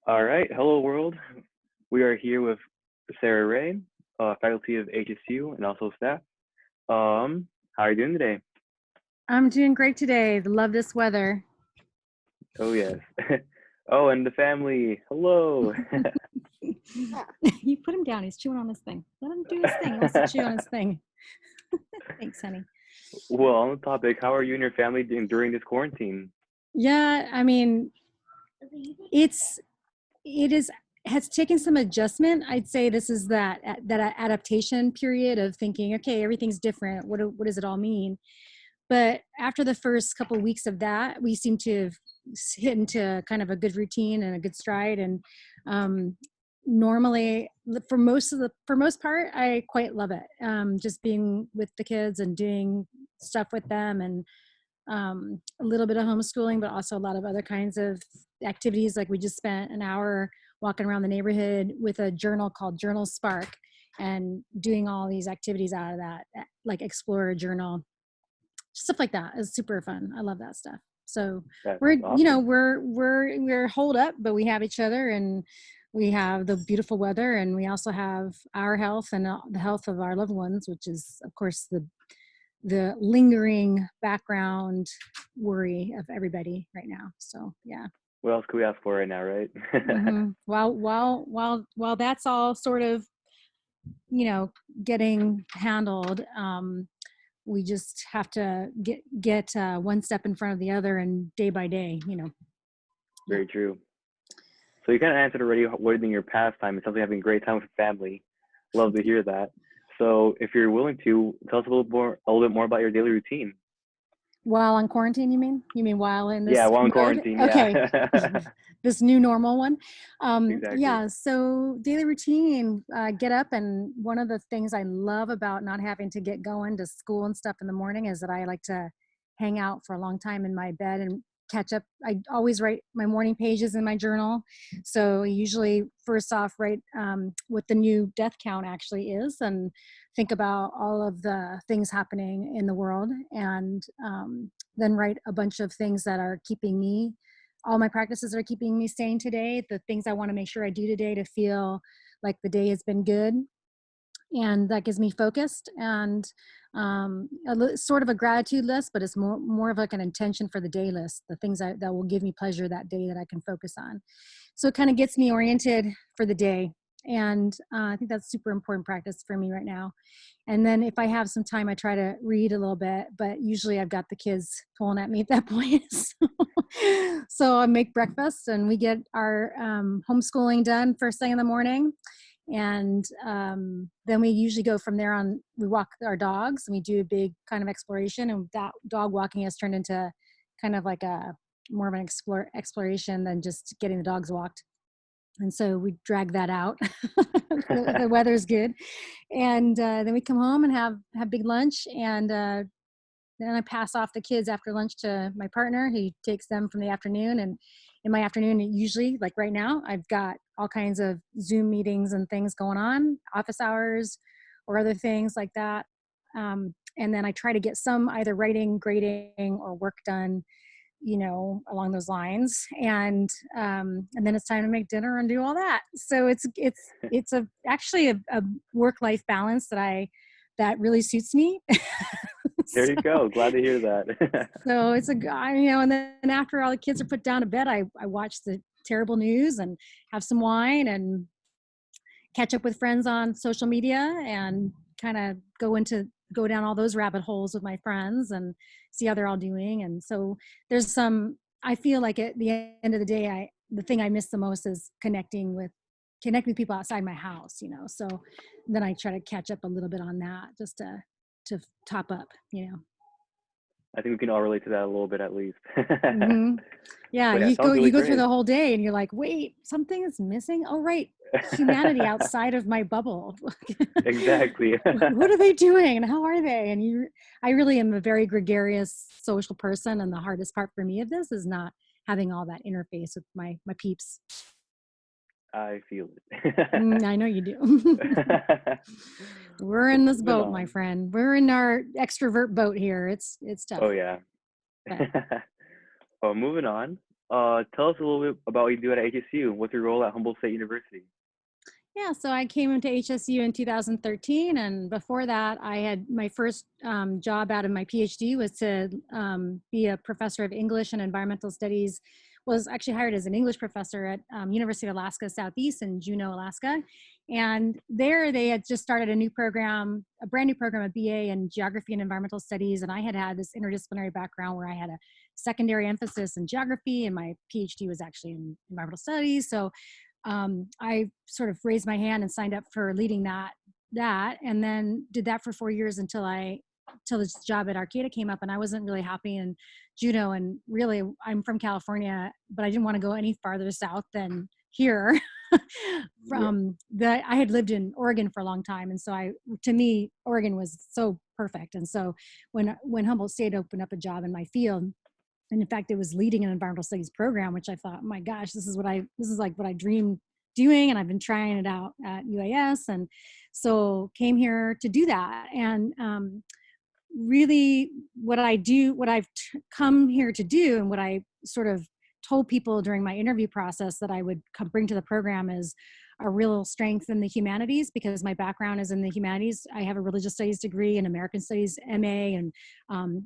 All right, hello world. We are here with Sarah Ray, faculty of HSU and also staff. How are you doing today? I'm doing great today. Love this weather. Oh yes. Oh, and the family. Hello. You put him down. He's chewing on his thing. Let him do his thing. He wants to chew on his thing. Thanks, honey. Well, on the topic, how are you and your family doing during this quarantine? Yeah, I mean, it's it is has taken some adjustment. I'd say this is that adaptation period of thinking, okay, everything's different. What does it all mean? But after the first couple of weeks of that, we seem to have hit into kind of a good routine and a good stride. And um, normally, for most part, I quite love it. Just being with the kids and doing stuff with them, and a little bit of homeschooling, but also a lot of other kinds of activities. Like we just spent an hour walking around the neighborhood with a journal called Journal Spark, and doing all these activities out of that, like explore a journal, stuff like that is super fun. I love that stuff. So That's we're, awesome. we're holed up, but we have each other, and we have the beautiful weather, and we also have our health and the health of our loved ones, which is of course the lingering background worry of everybody right now. So yeah. What else could we ask for right now, right? While that's all sort of, you know, getting handled, we just have to get one step in front of the other, and day by day, yeah. Very true. So you kind of answered already what in your pastime is something having a great time with family. Love to hear that. So if you're willing to tell us a little bit more about your daily routine. While on quarantine, you mean while in Yeah, this while in mode? quarantine, Okay. yeah. This new normal one. Exactly. Yeah, so daily routine, get up, and one of the things I love about not having to get going to school and stuff in the morning is that I like to hang out for a long time in my bed and catch up. I always write my morning pages in my journal. So usually first off, write what the new death count actually is, and think about all of the things happening in the world, and then write a bunch of things that are keeping me, all my practices that are keeping me sane today, the things I want to make sure I do today to feel like the day has been good, and that gives me focused, and sort of a gratitude list, but it's more of like an intention for the day list, the things that will give me pleasure that day that I can focus on. So it kind of gets me oriented for the day, and I think that's super important practice for me right now. And then if I have some time, I try to read a little bit, but usually I've got the kids pulling at me at that point. So I make breakfast, and we get our homeschooling done first thing in the morning. And then we usually go from there on. We walk our dogs, and we do a big kind of exploration, and that dog walking has turned into kind of like a more of an exploration than just getting the dogs walked. And so we drag that out. The weather's good, and then we come home and have big lunch, and then I pass off the kids after lunch to my partner. He takes them from the afternoon, and in my afternoon, usually, like right now, I've got all kinds of Zoom meetings and things going on, office hours, or other things like that. And then I try to get some either writing, grading, or work done, along those lines. And then it's time to make dinner and do all that. So it's actually a work life balance that really suits me. There you so, go. Glad to hear that. so it's a guy, and then after all the kids are put down to bed, I watch the terrible news and have some wine and catch up with friends on social media, and kind of go down all those rabbit holes with my friends and see how they're all doing. And so I feel like at the end of the day, the thing I miss the most is connecting with people outside my house, so then I try to catch up a little bit on that, just to top up. I think we can all relate to that a little bit at least. Hmm. Yeah, But yeah, you go sounds really you go through great. the whole day, and you're like, wait, something is missing. Oh, right, humanity outside of my bubble. Exactly. What are they doing, and how are they? I really am a very gregarious social person, and the hardest part for me of this is not having all that interface with my peeps. I feel it. I know you do. We're in this Moving boat, my on. friend. We're in our extrovert boat here. It's Oh tough, yeah. but Oh, moving on. Tell us a little bit about what you do at HSU. What's your role at Humboldt State University? Yeah, so I came into HSU in 2013, and before that, I had my first job out of my PhD was to be a professor of English and environmental studies. Was actually hired as an English professor at University of Alaska Southeast in Juneau, Alaska, and there they had just started a new program, a brand new program, a BA in Geography and Environmental Studies, and I had this interdisciplinary background where I had a secondary emphasis in geography, and my PhD was actually in environmental studies. So I sort of raised my hand and signed up for leading that, and then did that for 4 years till this job at Arcata came up, and I wasn't really happy in Juneau. And really, I'm from California, but I didn't want to go any farther south than here. Yeah. I had lived in Oregon for a long time, and so to me, Oregon was so perfect. And so when Humboldt State opened up a job in my field, and in fact, it was leading an environmental studies program, which I thought, oh my gosh, this is like what I dreamed doing. And I've been trying it out at UAS. And so came here to do that. And really what I've come here to do, and what I sort of told people during my interview process that I would bring to the program, is a real strength in the humanities, because my background is in the humanities. I have a religious studies degree and American studies MA, and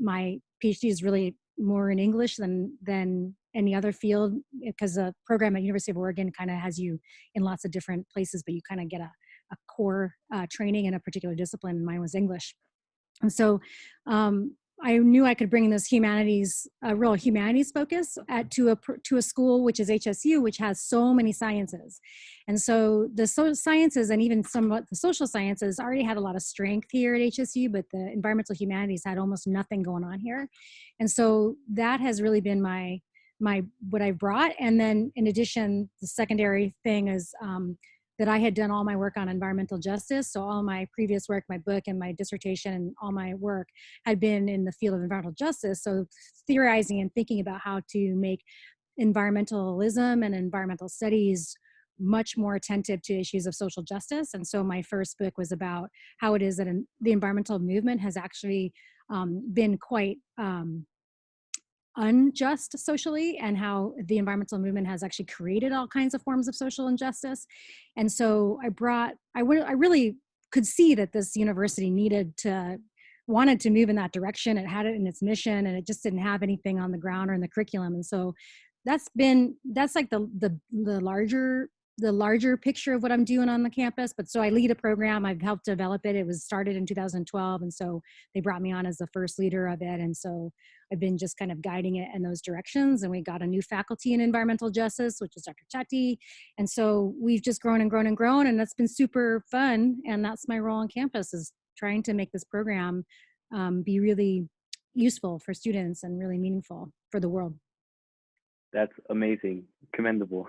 my PhD is really more in English than any other field, because the program at University of Oregon kind of has you in lots of different places, but you kind of get a core training in a particular discipline, and mine was English. And so I knew I could bring this a real humanities focus to a school, which is HSU, which has so many sciences. And so the sciences, and even somewhat the social sciences, already had a lot of strength here at HSU, but the environmental humanities had almost nothing going on here. And so that has really been what I brought. And then in addition, the secondary thing is that I had done all my work on environmental justice. So all my previous work, my book and my dissertation and all my work had been in the field of environmental justice. So theorizing and thinking about how to make environmentalism and environmental studies much more attentive to issues of social justice. And so my first book was about how it is that the environmental movement has actually been quite unjust socially, and how the environmental movement has actually created all kinds of forms of social injustice. And so I really could see that this university wanted to move in that direction. It had it in its mission, and it just didn't have anything on the ground or in the curriculum. And so that's like the larger picture of what I'm doing on the campus. But so I lead a program. I've helped develop it. It was started in 2012. And so they brought me on as the first leader of it. And so I've been just kind of guiding it in those directions. And we got a new faculty in environmental justice, which is Dr. Chetty. And so we've just grown and grown and grown. And that's been super fun. And that's my role on campus, is trying to make this program be really useful for students and really meaningful for the world. That's amazing. Commendable.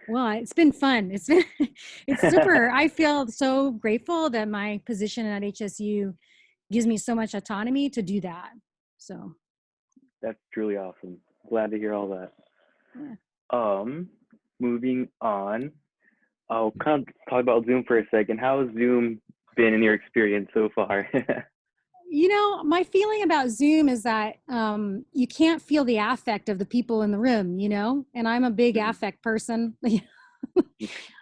Well, it's been fun. It's super. I feel so grateful that my position at HSU gives me so much autonomy to do that. So That's truly awesome. Glad to hear all that. yeah. Moving on, I'll kind of talk about Zoom for a second. How has Zoom been in your experience so far? My feeling about Zoom is that you can't feel the affect of the people in the room, and I'm a big affect person.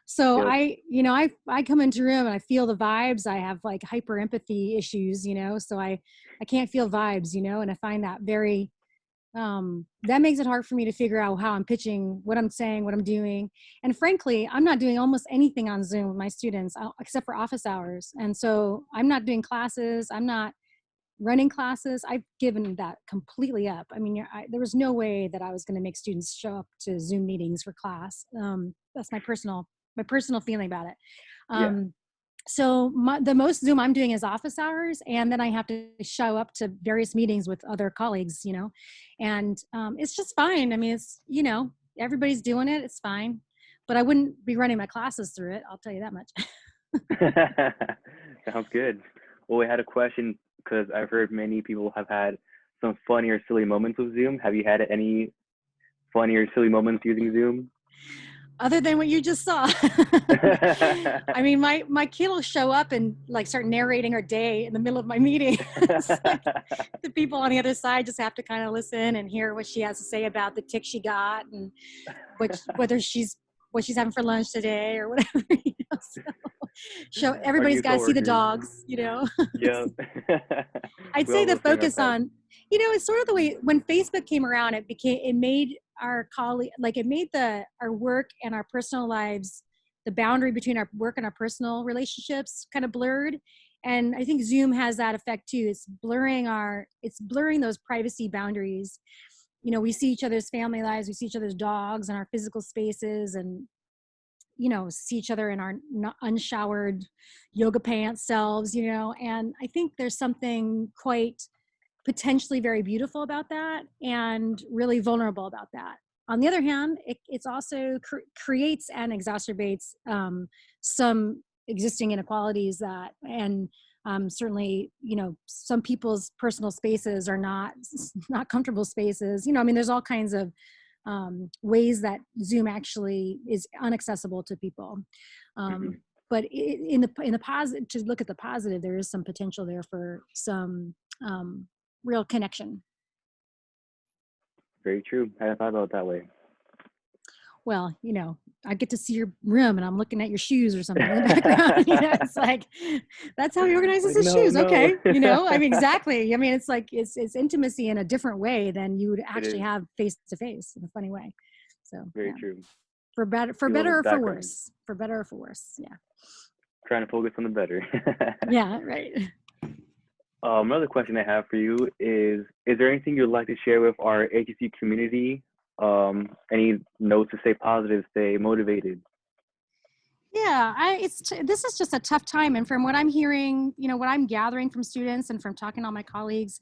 So Yep. I come into a room and I feel the vibes. I have like hyper empathy issues, so I can't feel vibes, and I find that very, that makes it hard for me to figure out how I'm pitching, what I'm saying, what I'm doing. And frankly, I'm not doing almost anything on Zoom with my students except for office hours. And so I'm not doing classes. I'm not running classes. I've given that completely up. I mean, there was no way that I was going to make students show up to Zoom meetings for class. That's my personal feeling about it. Yeah. So the most Zoom I'm doing is office hours, and then I have to show up to various meetings with other colleagues, and it's just fine. I mean, it's, everybody's doing it. It's fine, but I wouldn't be running my classes through it. I'll tell you that much. Sounds good. Well, we had a question because I've heard many people have had some funny or silly moments with Zoom. Have you had any funny or silly moments using Zoom? other than what you just saw. I mean, my kid will show up and like start narrating her day in the middle of my meeting. It's like the people on the other side just have to kind of listen and hear what she has to say about the tick she got and what she's having for lunch today or whatever. So Our everybody's new got to see the coworkers. dogs, Yep. I'd We say all the love seeing our focus pets. on, it's sort of the way when Facebook came around, it made our colleague, like it made our work and our personal lives, the boundary between our work and our personal relationships kind of blurred. And I think Zoom has that effect too. It's blurring those privacy boundaries. We see each other's family lives, we see each other's dogs and our physical spaces, and see each other in our unshowered yoga pants selves, and I think there's something quite potentially very beautiful about that and really vulnerable about that. On the other hand, it's also creates and exacerbates some existing inequalities and certainly, some people's personal spaces are not comfortable spaces. I mean, there's all kinds of ways that Zoom actually is inaccessible to people. But in the positive, to look at the positive, there is some potential there for some real connection. Very true. I hadn't thought about it that way. Well, I get to see your room and I'm looking at your shoes or something in the background. It's like, that's how he organizes his shoes. No. Okay. I mean, exactly. I mean, it's like, it's intimacy in a different way than you would actually have face to face in a funny way. So very true. For better or for worse. For better or for worse. Yeah. Trying to focus on the better. Yeah, right. Another question I have for you is there anything you'd like to share with our HEC community? Any notes to stay positive, stay motivated? Yeah, this is just a tough time. And from what I'm hearing, what I'm gathering from students and from talking to all my colleagues,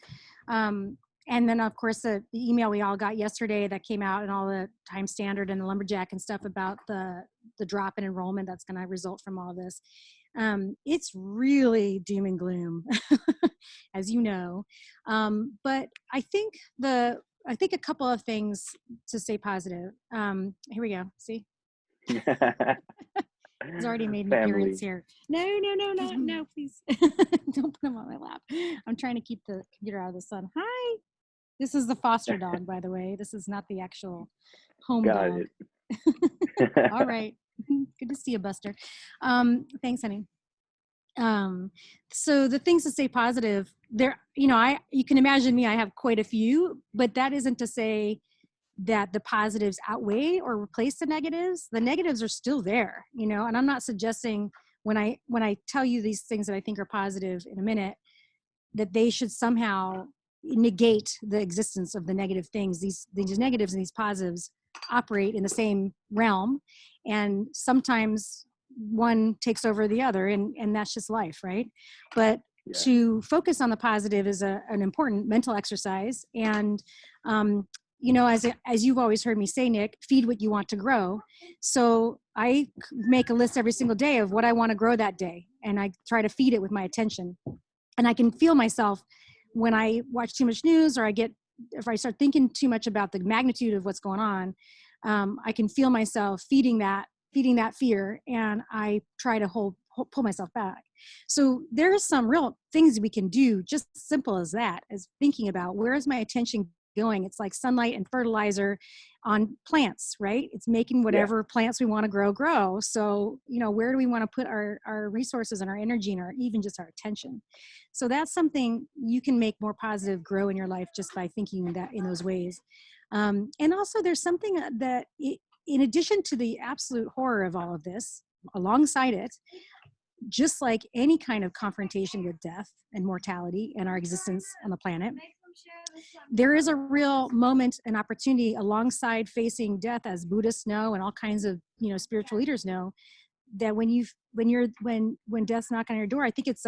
and then of course the email we all got yesterday that came out and all the time standard and the lumberjack and stuff about the drop in enrollment that's going to result from all this. It's really doom and gloom, as you know. But I think a couple of things to stay positive. Here we go. See? He's already made an appearance here. No, please. Don't put him on my lap. I'm trying to keep the computer out of the sun. Hi. This is the foster dog, by the way. This is not the actual home Got dog. it. All right. Good to see you, Buster. Thanks, honey. So the things to stay positive there, you can imagine me, I have quite a few, but that isn't to say that the positives outweigh or replace the negatives. The negatives are still there, and I'm not suggesting when I tell you these things that I think are positive in a minute, that they should somehow negate the existence of the negative things. These negatives and these positives operate in the same realm, and sometimes one takes over the other, and that's just life, right? But to focus on the positive is an important mental exercise. And as you've always heard me say, Nick, feed what you want to grow. So I make a list every single day of what I want to grow that day, and I try to feed it with my attention. And I can feel myself when I watch too much news, or if I start thinking too much about the magnitude of what's going on, I can feel myself feeding that fear, and I try to pull myself back. So there's some real things we can do, just simple as that, as thinking about where is my attention going. It's like sunlight and fertilizer on plants, right? It's making whatever plants we want to grow. So, where do we want to put our resources and our energy and even just our attention? So that's something you can make more positive grow in your life just by thinking that in those ways. And also there's something that in addition to the absolute horror of all of this, alongside it, just like any kind of confrontation with death and mortality and our existence on the planet, there is a real moment and opportunity alongside facing death, as Buddhists know and all kinds of spiritual leaders know, that when death's knocking on your door, I think it's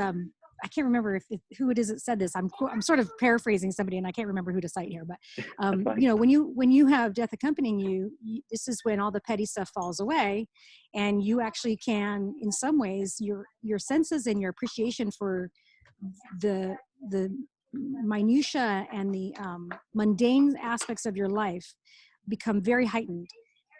I can't remember who it is that said this. I'm sort of paraphrasing somebody, and I can't remember who to cite here. But when you have death accompanying you, this is when all the petty stuff falls away, and you actually can, in some ways, your senses and your appreciation for the minutia and the mundane aspects of your life become very heightened.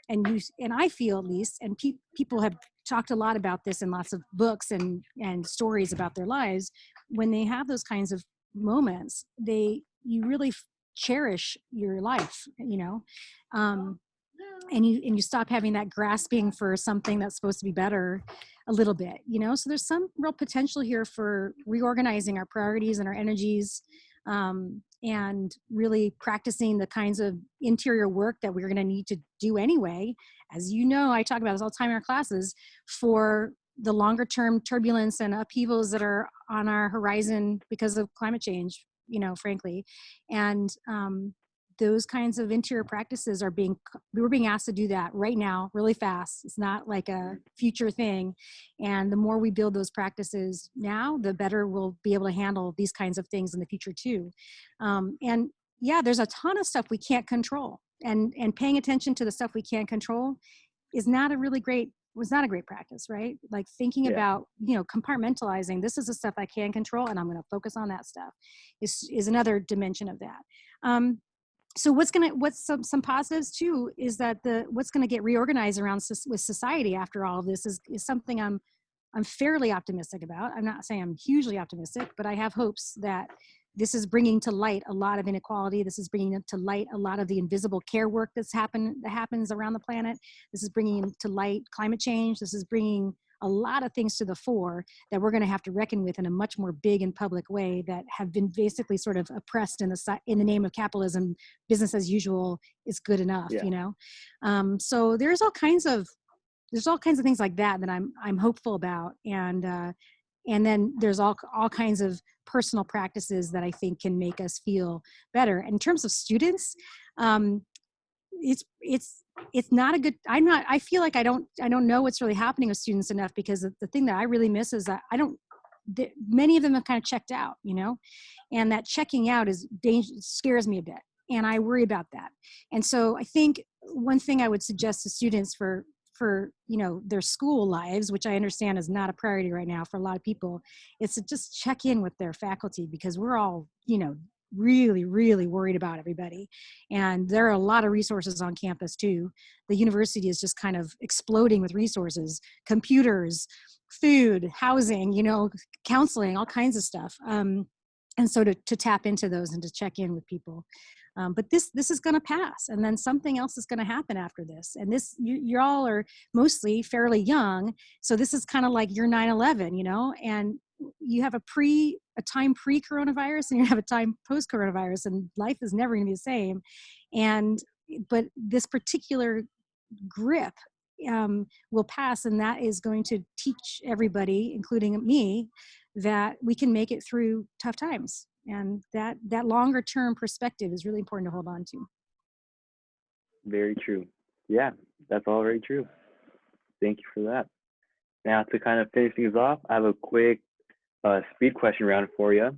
and I feel at least, and people have talked a lot about this in lots of books and stories about their lives, when they have those kinds of moments, you really cherish your life, and you stop having that grasping for something that's supposed to be better a little bit, so there's some real potential here for reorganizing our priorities and our energies, and really practicing the kinds of interior work that we're going to need to do anyway. As you know, I talk about this all the time in our classes, for the longer term turbulence and upheavals that are on our horizon because of climate change, frankly. And those kinds of interior practices we're being asked to do that right now, really fast. It's not like a future thing. And the more we build those practices now, the better we'll be able to handle these kinds of things in the future too. And yeah, there's a ton of stuff we can't control, and paying attention to the stuff we can't control was not a great practice, right? Like thinking about, compartmentalizing, this is the stuff I can control, and I'm going to focus on that stuff is another dimension of that. So what's some positives too is that what's going to get reorganized around with society after all of this is something I'm fairly optimistic about. I'm not saying I'm hugely optimistic, but I have hopes that this is bringing to light a lot of inequality. This is bringing to light a lot of the invisible care work that happens around the planet. This is bringing to light climate change. This is bringing a lot of things to the fore that we're going to have to reckon with in a much more big and public way, that have been basically sort of oppressed in the name of capitalism. Business as usual is good enough, So there's all kinds of things like that I'm hopeful about, and then there's all kinds of personal practices that I think can make us feel better. And in terms of students, it's not a good, I feel like I don't know what's really happening with students enough, because the thing that I really miss is that many of them have kind of checked out, and that checking out scares me a bit, and I worry about that. And so I think one thing I would suggest to students for their school lives, which I understand is not a priority right now for a lot of people, is to just check in with their faculty, because we're all, really, really worried about everybody. And there are a lot of resources on campus too. The university is just kind of exploding with resources, computers, food, housing, counseling, all kinds of stuff. And so to tap into those and to check in with people. But this is going to pass, and then something else is going to happen after this. And you all are mostly fairly young, so this is kind of like your 9/11, and you have a time pre-coronavirus, and you have a time post-coronavirus, and life is never going to be the same. But this particular grip will pass, and that is going to teach everybody, including me, that we can make it through tough times. And that longer term perspective is really important to hold on to. Very true. Yeah, that's all very true. Thank you for that. Now, to kind of finish things off, I have a quick speed question round for you.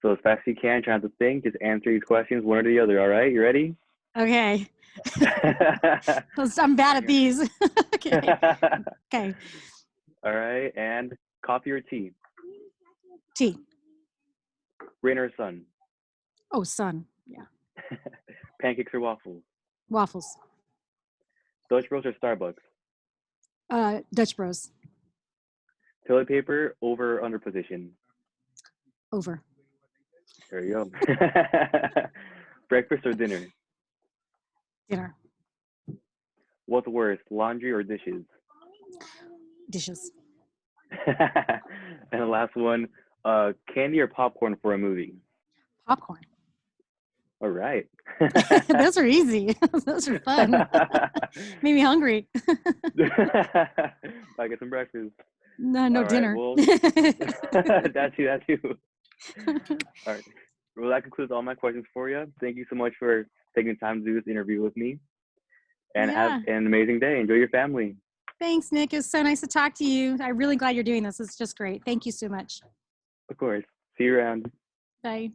So as fast as you can, try not to think, just answer these questions one or the other, all right? You ready? Okay. I'm bad at these. Okay. All right, and coffee or tea? Tea. Rain or sun? Oh, sun. Yeah. Pancakes or waffles? Waffles. Dutch Bros or Starbucks? Dutch Bros. Toilet paper over or under position? Over. There you go. Breakfast or dinner? Dinner. What's worse, laundry or dishes? Dishes. And the last one, candy or popcorn for a movie? Popcorn. All right. Those are easy. Those are fun. Made me hungry. I get some breakfast. No dinner. Right, well, that's you. All right. Well, that concludes all my questions for you. Thank you so much for taking the time to do this interview with me. And have an amazing day. Enjoy your family. Thanks, Nick. It was so nice to talk to you. I'm really glad you're doing this. It's just great. Thank you so much. Of course. See you around. Bye.